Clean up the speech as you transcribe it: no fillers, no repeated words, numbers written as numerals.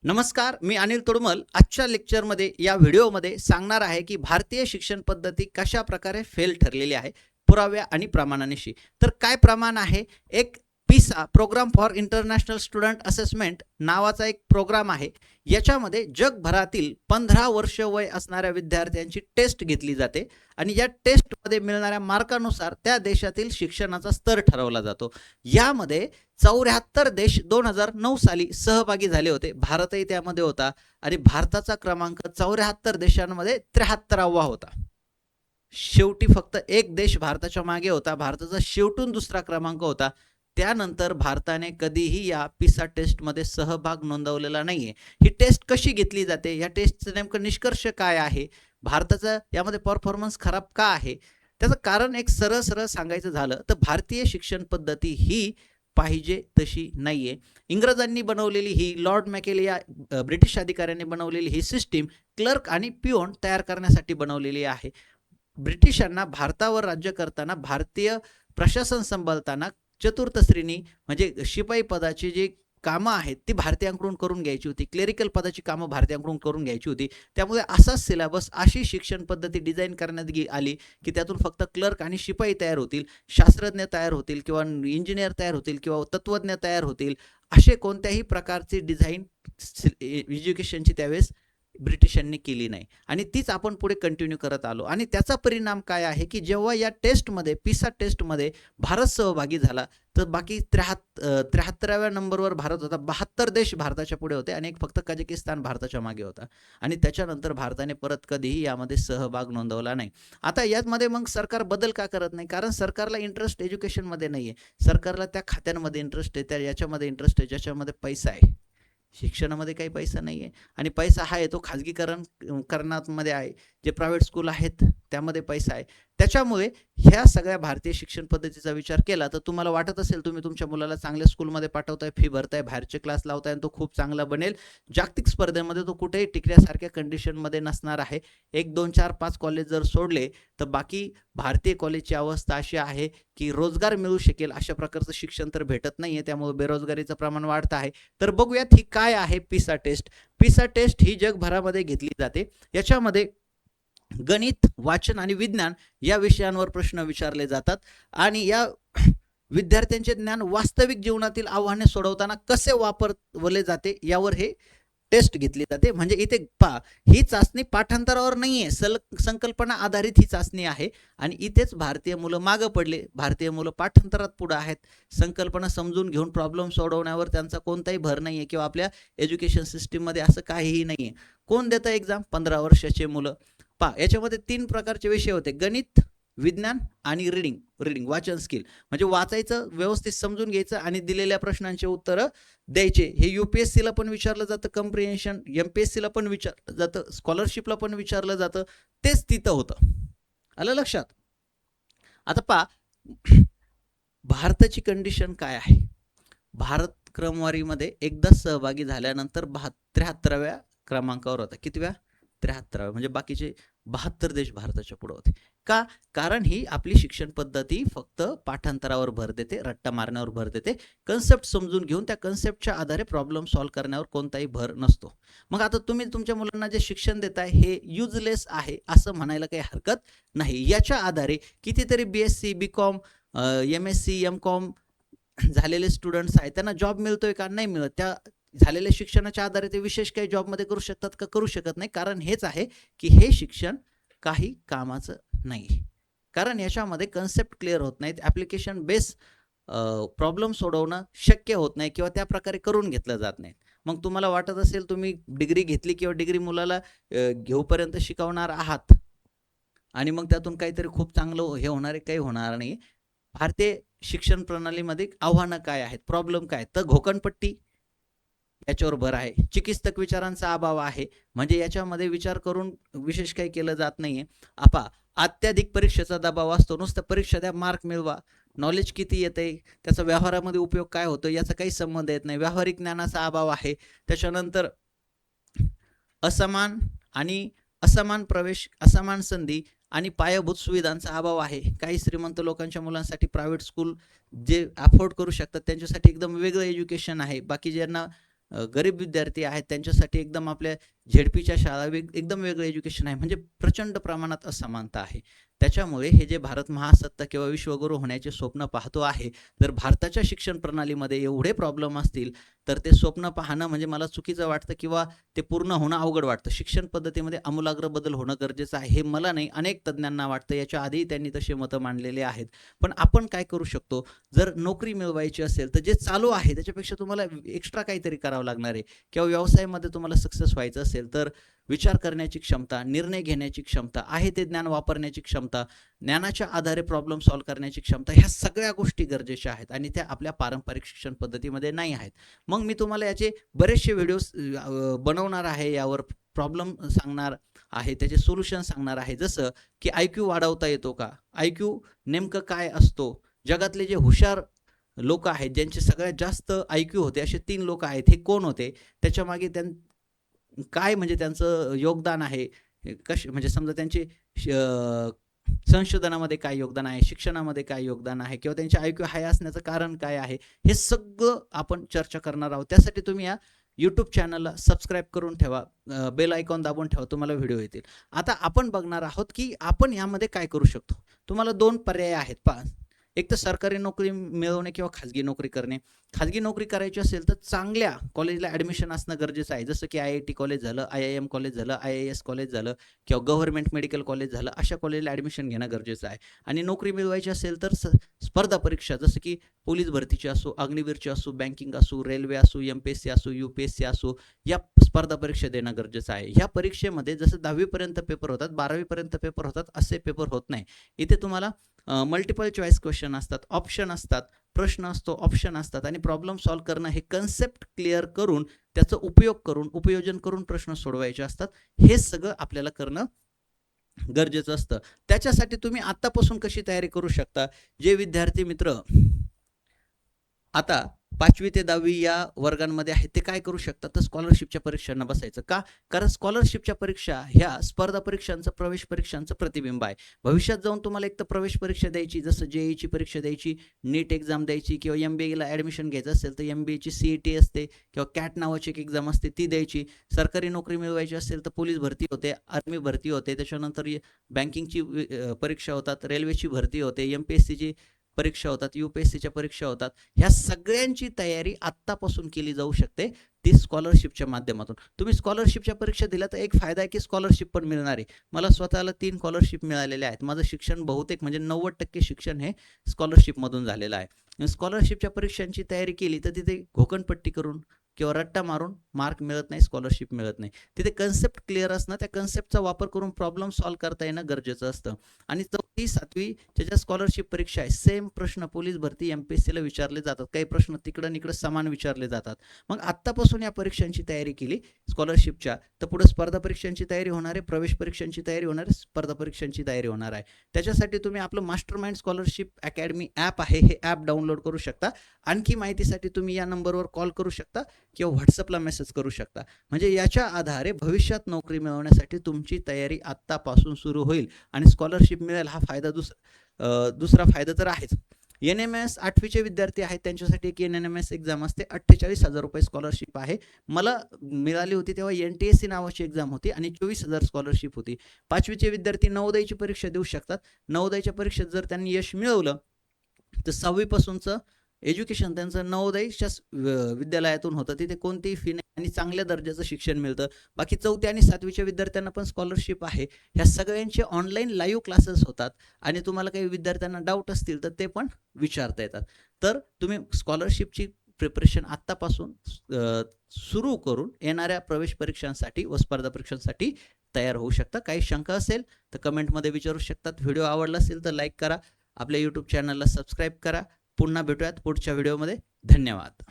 नमस्कार, मी अनिल तोडमल. आजच्या लेक्चरमध्ये या व्हिडिओमध्ये सांगणार आहे की भारतीय शिक्षण पद्धती कशा प्रकारे फेल ठरलेली आहे पुराव्या आणि प्रमाणांशी. तर काय प्रमाण आहे? एक PISA Programme for International Student Assessment नावाचा एक प्रोग्राम आहे. याच्यामध्ये जगभरातील 15 वर्ष वय असणाऱ्या विद्यार्थ्यांची टेस्ट घेतली जाते आणि या टेस्टमध्ये मिळणाऱ्या मार्कानुसार त्या देशातील शिक्षणाचा स्तर ठरवला जातो. यामध्ये 74 देश 2009 साली सहभागी झाले होते. भारतही त्यामध्ये होता आणि भारताचा क्रमांक 74 देशांमध्ये 73वा होता. शेवटी फक्त एक देश भारताच्या मागे होता. भारताचा शेवटून दुसरा क्रमांक होता. त्यानंतर भारताने कधीही या पिसा टेस्टमध्ये सहभाग नोंदवलेला नाहीये. ही टेस्ट कशी घेतली जाते? या टेस्टचं नेमकं निष्कर्ष काय आहे? भारताचा यामध्ये परफॉर्मन्स खराब का आहे? त्याचं कारण एक सरळ सांगायचं झालं तर भारतीय शिक्षण पद्धती ही पाहिजे तशी नाहीये. इंग्रजांनी बनवलेली ही, लॉर्ड मॅकेले या ब्रिटिश अधिकाऱ्यांनी बनवलेली ही सिस्टीम क्लर्क आणि पिओन तयार करण्यासाठी बनवलेली आहे. ब्रिटिशांना भारतावर राज्य करताना, भारतीय प्रशासन सांभाळताना चतुर्थ श्रेणी म्हणजे शिपाई पदाची जी कामं आहेत ती भारतीयांकडून करून घ्यायची होती. क्लेरिकल पदाची कामं भारतीयांकडून करून घ्यायची होती. त्यामुळे असाच सिलेबस, अशी शिक्षण पद्धती डिझाईन करण्यात आली की त्यातून फक्त क्लर्क आणि शिपाई तयार होतील, शास्त्रज्ञ तयार होतील किंवा इंजिनियर तयार होतील किंवा तत्वज्ञ तयार होतील. असे कोणत्याही प्रकारची डिझाईन एज्युकेशनची त्यावेळेस ब्रिटिशांनी केली नाही आणि तीच आपण पुढे कंटिन्यू करत आलो. आणि त्याचा परिणाम काय आहे की जेव्हा या टेस्टमध्ये, पिसा टेस्टमध्ये भारत सहभागी झाला तर बाकी 73व्या नंबरवर भारत होता. 72 देश भारताच्या पुढे होते आणि एक फक्त कझाकिस्तान भारताच्या मागे होता. आणि त्याच्यानंतर भारताने परत कधीही यामध्ये सहभाग नोंदवला नाही. आता यामध्ये मग सरकार बदल का करत नाही? कारण सरकारला इंटरेस्ट एज्युकेशनमध्ये नाही आहे. सरकारला त्या खात्यांमध्ये इंटरेस्ट आहे, त्या याच्यामध्ये इंटरेस्ट आहे ज्याच्यामध्ये पैसा आहे. शिक्षणामध्ये काही पैसा नाही आहे आणि पैसा आहे तो खाजगीकरण करण्यामध्ये आहे. जे प्रायव्हेट स्कूल आहेत त्यामध्ये पैसा आहे. त्याच्यामुळे ह्या सगळ्या भारतीय शिक्षण पद्धतीचा विचार केला तर तुम्हाला वाटत असेल तुम्ही तुमच्या मुलाला चांगल्या स्कूलमध्ये पाठवताय, फी भरताय, बाहेरचे क्लास लावताय आणि तो खूप चांगला बनेल. जागतिक स्पर्धेमध्ये तो कुठेही टिकण्यासारख्या कंडिशनमध्ये नसणार आहे. 1, 2, 4, 5 कॉलेज जर सोडले तर बाकी भारतीय कॉलेजची अवस्था अशी आहे की रोजगार मिळू शकेल अशा प्रकारचं शिक्षण तर भेटत नाहीये. त्यामुळे बेरोजगारीचं प्रमाण वाढत आहे. तर बघूयात ही काय आहे पिसा टेस्ट. पिसा टेस्ट ही जगभरामध्ये घेतली जाते. याच्यामध्ये गणित, वाचन आणि विज्ञान या विषयांवर प्रश्न विचारले जातात आणि या विद्यार्थ्यांचे ज्ञान वास्तविक जीवनातील आव्हाने सोडवताना कसे वापरले जाते यावर हे टेस्ट घेतली जाते. म्हणजे इथे ही चाचणी पाठांतरावर नाहीये, संकल्पना आधारित ही चाचणी आहे आणि इथेच भारतीय मुलं मागं पडले. भारतीय मुलं पाठांतरात पुढे आहेत. संकल्पना समजून घेऊन प्रॉब्लेम सोडवण्यावर त्यांचा कोणताही भर नाहीये किंवा आपल्या एज्युकेशन सिस्टीममध्ये असं काहीही नाहीये. कोण देतं एक्झाम? 15 वर्षाचे मुलं. याच्यामध्ये 3 प्रकारचे विषय होते: गणित, विज्ञान आणि रीडिंग वाचन स्किल. म्हणजे वाचायचं, व्यवस्थित समजून घ्यायचं आणि दिलेल्या प्रश्नांची उत्तरं द्यायचे. हे यूपीएससीला पण विचारलं जातं, कम्प्रिहेन्शन, एमपीएससीला पण विचारलं जातं, स्कॉलरशिपला पण विचारलं जातं. तेच तिथं होतं. आलं लक्षात? आता भारताची कंडिशन काय आहे? भारत क्रमवारीमध्ये एकदा सहभागी झाल्यानंतर 73व्या क्रमांकावर होता. कितव्या? 73व्या. म्हणजे बाकीचे 72 देश भारताच्या पुढे होते. का? कारण ही आपली शिक्षण पद्धती फक्त पाठांतरावर भर देते, रट्टा मारण्यावर भर देते. कन्सेप्ट समजून घेऊन त्या कन्सेप्टच्या आधारे प्रॉब्लेम सॉल्व्ह करण्यावर कोणताही भर नसतो. मग आता तुम्ही तुमच्या मुलांना जे शिक्षण देताय हे युजलेस आहे असं म्हणायला काही हरकत नाही. याच्या आधारे कितीतरी बीएससी, बीकॉम, एमएससी, एमकॉम झालेले स्टुडंट्स आहेत, त्यांना जॉब मिळतोय का? नाही मिळत. त्या झालेल्या शिक्षणाच्या आधारे ते विशेष काही जॉबमध्ये करू शकतात का? करू शकत नाही. कारण हेच आहे की हे शिक्षण काही कामाचं नाही. कारण याच्यामध्ये कन्सेप्ट क्लिअर होत नाहीत, ॲप्लिकेशन बेस प्रॉब्लेम सोडवणं शक्य होत नाही किंवा त्या प्रकारे करून घेतलं जात नाही. मग तुम्हाला वाटत असेल तुम्ही डिग्री घेतली किंवा डिग्री मुलाला घेऊपर्यंत शिकवणार आहात आणि मग त्यातून काहीतरी खूप चांगलं हे होणार आहे, काही होणार नाही. भारतीय शिक्षण प्रणालीमध्ये आव्हानं काय आहेत, प्रॉब्लेम काय? तर घोकणपट्टी याच्यावर भर आहे. चिकित्सक विचारांचा अभाव आहे. म्हणजे याच्यामध्ये विचार करून विशेष काही केलं जात नाहीये. अत्याधिक परीक्षेचा दबाव असतो. नुसतं परीक्षा द्या, मार्क मिळवा. नॉलेज किती येते, त्याचा व्यवहारामध्ये उपयोग काय होतो याचा काही संबंध येत नाही. व्यावहारिक ज्ञानाचा अभाव आहे. त्याच्यानंतर असमान प्रवेश, असमान संधी आणि पायाभूत सुविधांचा अभाव आहे. काही श्रीमंत लोकांच्या मुलांसाठी प्रायव्हेट स्कूल जे अफोर्ड करू शकतात त्यांच्यासाठी एकदम वेगळं एज्युकेशन आहे. बाकी ज्यांना गरीब विद्यार्थी आहेत त्यांच्यासाठी एकदम आपल्या झेडपीच्या शाळा एकदम वेगळं एज्युकेशन आहे. म्हणजे प्रचंड प्रमाणात असमानता आहे. त्याच्यामुळे हे जे भारत महासत्ता किंवा विश्वगुरू होण्याचे स्वप्न पाहतो आहे, जर भारताच्या शिक्षण प्रणालीमध्ये एवढे प्रॉब्लेम असतील तर ते स्वप्न पाहणं म्हणजे मला चुकीचं वाटतं किंवा ते पूर्ण होणं अवघड वाटतं. शिक्षण पद्धतीमध्ये आमूलाग्र बदल होणं गरजेचं आहे, हे मला नाही अनेक तज्ज्ञांना वाटतं. याच्या आधीही त्यांनी तसे मतं मांडलेले आहेत. पण आपण काय करू शकतो, जर नोकरी मिळवायची असेल तर जे चालू आहे त्याच्यापेक्षा तुम्हाला एक्स्ट्रा काहीतरी करावं लागणार आहे किंवा व्यवसायामध्ये तुम्हाला सक्सेस व्हायचं असेल तर विचार करण्याची क्षमता, निर्णय घेण्याची क्षमता, आहे ते ज्ञान वापरण्याची क्षमता, ज्ञानाच्या आधारे प्रॉब्लेम सॉल्व्ह करण्याची क्षमता, ह्या सगळ्या गोष्टी गरजेच्या आहेत आणि त्या आपल्या पारंपरिक शिक्षण पद्धतीमध्ये नाही आहेत. मग मी तुम्हाला याचे बरेचसे व्हिडिओज बनवणार आहे, यावर प्रॉब्लेम सांगणार आहे, त्याचे सोल्युशन सांगणार आहे. जसं की IQ वाढवता येतो का, IQ नेमकं काय असतो, जगातले जे हुशार लोक आहेत ज्यांचे सगळ्यात जास्त IQ होते असे 3 लोक आहेत, हे कोण होते, त्याच्यामागे काय म्हणजे त्यांचं योगदान आहे, म्हणजे समजा त्यांचे संशोधनामध्ये काय योगदान आहे, शिक्षणामध्ये काय योगदान आहे किंवा त्यांचे IQ हाय असण्याचं कारण काय आहे, हे सगळं आपण चर्चा करणार आहोत. त्यासाठी तुम्ही या यूट्यूब चॅनलला सबस्क्राईब करून ठेवा, बेल आयकॉन दाबून ठेवा, तुम्हाला व्हिडिओ येतील. आता आपण बघणार आहोत की आपण यामध्ये काय करू शकतो. तुम्हाला 2 पर्याय आहेत. एक तर सरकारी नोकरी मिळवणे किंवा खाजगी नोकरी करणे. खाजगी नोकरी करायची असेल तर चांगल्या कॉलेजला ॲडमिशन असणं गरजेचं आहे. जसं की IIT कॉलेज झालं, IIM कॉलेज झालं, IIS कॉलेज झालं किंवा गव्हर्नमेंट मेडिकल कॉलेज झालं, अशा कॉलेजला ॲडमिशन घेणं गरजेचं आहे. आणि नोकरी मिळवायची असेल तर स्पर्धा परीक्षा जसं की पोलीस भरतीची असो, अग्निवीरची असो, बँकिंग असो, रेल्वे असो, MPSC असो, UPSC असो, या स्पर्धा परीक्षा देणं गरजेचं आहे. ह्या परीक्षेमध्ये जसं 10वीपर्यंत पेपर होतात, 12वीपर्यंत पेपर होतात, असे पेपर होत नाही. इथे तुम्हाला मल्टिपल चॉईस क्वेश्चन असतात, ऑप्शन असतात, प्रश्न असतो, ऑप्शन असतात आणि प्रॉब्लेम सॉल्व्ह करणं, हे कन्सेप्ट क्लिअर करून त्याचा उपयोग करून उपयोजन करून प्रश्न सोडवायचे असतात. हे सगळं आपल्याला करणं गरजेचं असतं. त्याच्यासाठी तुम्ही आतापासून कशी तयारी करू शकता, जे विद्यार्थी मित्र आता 5वी ते 10वी या वर्गांमध्ये आहेत ते काय करू शकतात, तर स्कॉलरशिपच्या परीक्षांना बसायचं. का? कारण स्कॉलरशिपच्या परीक्षा ह्या स्पर्धा परीक्षांचं, प्रवेश परीक्षांचं प्रतिबिंब आहे. भविष्यात जाऊन तुम्हाला एक तर प्रवेश परीक्षा द्यायची, जसं JEEची परीक्षा द्यायची, नीट एक्झाम द्यायची किंवा MBAला ॲडमिशन घ्यायचं असेल तर MBAची CET असते किंवा CAT नावाची एक एक्झाम असते, ती द्यायची. सरकारी नोकरी मिळवायची असेल तर पोलीस भरती होते, आर्मी भरती होते, त्याच्यानंतर बँकिंगची परीक्षा होतात, रेल्वेची भरती होते, MPSCची परीक्षा होतात, UPSCच्या परीक्षा होतात. ह्या सगळ्यांची तयारी आत्तापासून केली जाऊ शकते, ती स्कॉलरशिपच्या माध्यमातून. तुम्ही स्कॉलरशिपच्या परीक्षा दिल्या तर एक फायदा आहे की स्कॉलरशिप पण मिळणार आहे. मला स्वतःला 3 स्कॉलरशिप मिळालेल्या आहेत. माझं शिक्षण बहुतेक म्हणजे 90% शिक्षण हे स्कॉलरशिपमधून झालेलं आहे. स्कॉलरशिपच्या परीक्षांची तयारी केली तर तिथे घोकणपट्टी करून किंवा रट्टा मारून मार्क मिळत नाही, स्कॉलरशिप मिळत नाही. तिथे कन्सेप्ट क्लिअर असणं, त्या कन्सेप्टचा वापर करून प्रॉब्लेम सॉल्व्ह करता येणं गरजेचं असतं. आणि 4थी 7वीच्या ज्या स्कॉलरशिप परीक्षा आहे, सेम प्रश्न पोलीस भरती MPSCला विचारले जातात, काही प्रश्न तिकडं इकडं समान विचारले जातात. मग आत्तापासून या परीक्षांची तयारी केली स्कॉलरशिपच्या, तर पुढे स्पर्धा परीक्षांची तयारी होणार आहे, प्रवेश परीक्षांची तयारी होणार आहे, स्पर्धा परीक्षांची तयारी होणार आहे. त्याच्यासाठी तुम्ही आपलं मास्टरमाइंड स्कॉलरशिप अकॅडमी ॲप आहे, हे ॲप डाउनलोड करू शकता. आणखी माहितीसाठी तुम्ही या नंबरवर कॉल करू शकता किंवा व्हॉट्सअपला मेसेज करू शकता. म्हणजे याच्या आधारे भविष्यात नोकरी मिळवण्यासाठी तुमची तयारी आत्तापासून सुरू होईल आणि स्कॉलरशिप मिळेल. हा फायदा दुसरा फायदा तर आहेच. NMS 8वीचे विद्यार्थी आहेत त्यांच्यासाठी एक NMS एक्झाम असते, 48,000 रुपये स्कॉलरशिप आहे. मला मिळाली होती तेव्हा NTSC नावाची एक्झाम होती आणि 24,000 स्कॉलरशिप होती. 5वीचे विद्यार्थी नवोदयची परीक्षा देऊ शकतात. नवोदयच्या परीक्षेत जर त्यांनी यश मिळवलं तर 6वी पासूनचं एज्युकेशन त्यांचं नवोदयच्या विद्यालयातून होतं, तिथे कोणतीही फी नाही आणि चांगल्या दर्जाचं शिक्षण मिळतं. बाकी 4थी आणि 7वीच्या विद्यार्थ्यांना पण स्कॉलरशिप आहे. ह्या सगळ्यांचे ऑनलाईन लाईव्ह क्लासेस होतात आणि तुम्हाला काही विद्यार्थ्यांना डाऊट असतील तर ते पण विचारता येतात. तर तुम्ही स्कॉलरशिपची प्रिपरेशन आत्तापासून सुरू करून येणाऱ्या प्रवेश परीक्षांसाठी व स्पर्धा परीक्षांसाठी तयार होऊ शकता. काही शंका असेल तर कमेंटमध्ये विचारू शकतात. व्हिडिओ आवडला असेल तर लाईक करा, आपल्या यूट्यूब चॅनलला सबस्क्राईब करा. पुन्हा भेटूयात पुढच्या व्हिडिओमध्ये. धन्यवाद.